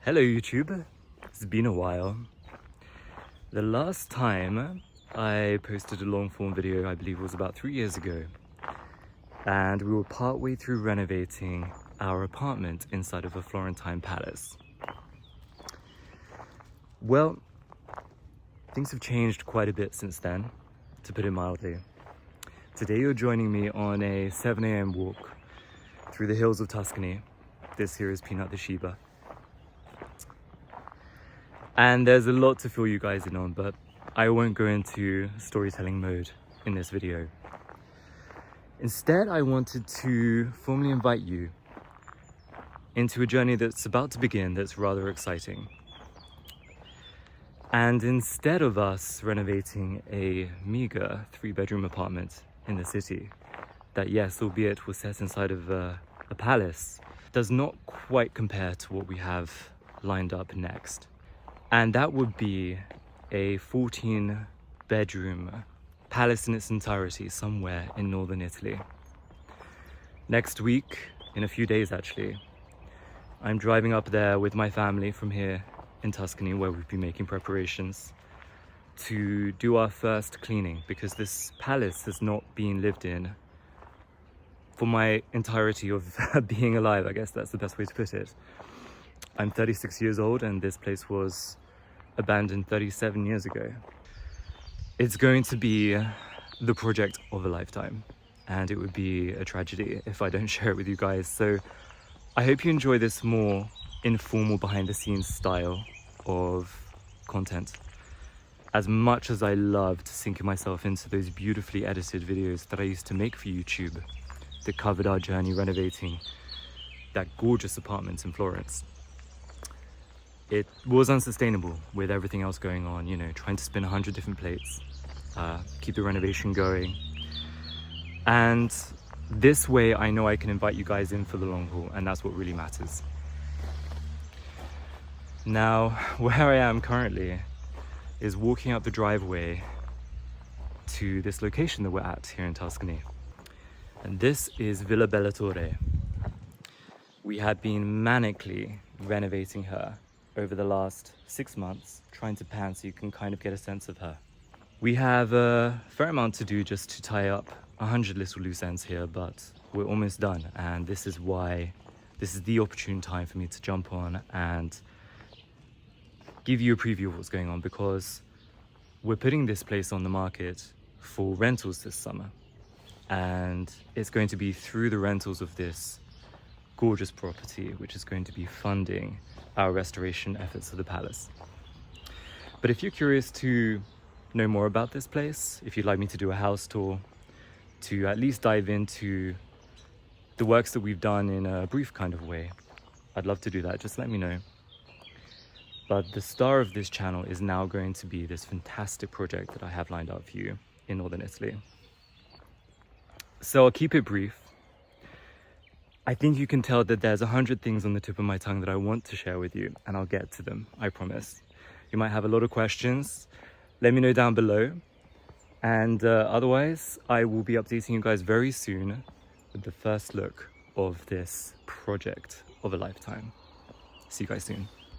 Hello YouTube, it's been a while. The last time I posted a long form video, I believe it was about 3 years ago, and we were partway through renovating our apartment inside of a Florentine palace. Well, things have changed quite a bit since then, to put it mildly. Today you're joining me on a 7 a.m. walk through the hills of Tuscany. This here is Peanut the Shiba. And there's a lot to fill you guys in on, but I won't go into storytelling mode in this video. Instead, I wanted to formally invite you into a journey that's about to begin that's rather exciting. And instead of us renovating a meager 3-bedroom apartment in the city, that yes, albeit was set inside of a palace, does not quite compare to what we have lined up next. And that would be a 14-bedroom palace in its entirety somewhere in northern Italy. Next week, in a few days actually, I'm driving up there with my family from here in Tuscany, where we've been making preparations to do our first cleaning, because this palace has not been lived in for my entirety of being alive. I guess that's the best way to put it. I'm 36 years old and this place was abandoned 37 years ago. It's going to be the project of a lifetime, and it would be a tragedy if I don't share it with you guys. So I hope you enjoy this more informal behind the scenes style of content as much as I loved sinking myself into those beautifully edited videos that I used to make for YouTube that covered our journey renovating that gorgeous apartment in Florence. It was unsustainable with everything else going on, you know, trying to spin 100 different plates, keep the renovation going. And this way I know I can invite you guys in for the long haul, and that's what really matters. Now, where I am currently is walking up the driveway to this location that we're at here in Tuscany. And this is Villa Bellatore. We had been manically renovating her over the last 6 months, trying to pan so you can kind of get a sense of her. We have a fair amount to do just to tie up 100 little loose ends here, but we're almost done. And this is why this is the opportune time for me to jump on and give you a preview of what's going on, because we're putting this place on the market for rentals this summer. And it's going to be through the rentals of this gorgeous property which is going to be funding our restoration efforts of the palace. But if you're curious to know more about this place, if you'd like me to do a house tour, to at least dive into the works that we've done in a brief kind of way, I'd love to do that. Just let me know. But the star of this channel is now going to be this fantastic project that I have lined up for you in northern Italy. So I'll keep it brief. I think you can tell that there's 100 things on the tip of my tongue that I want to share with you, and I'll get to them, I promise. You might have a lot of questions. Let me know down below. And otherwise, I will be updating you guys very soon with the first look of this project of a lifetime. See you guys soon.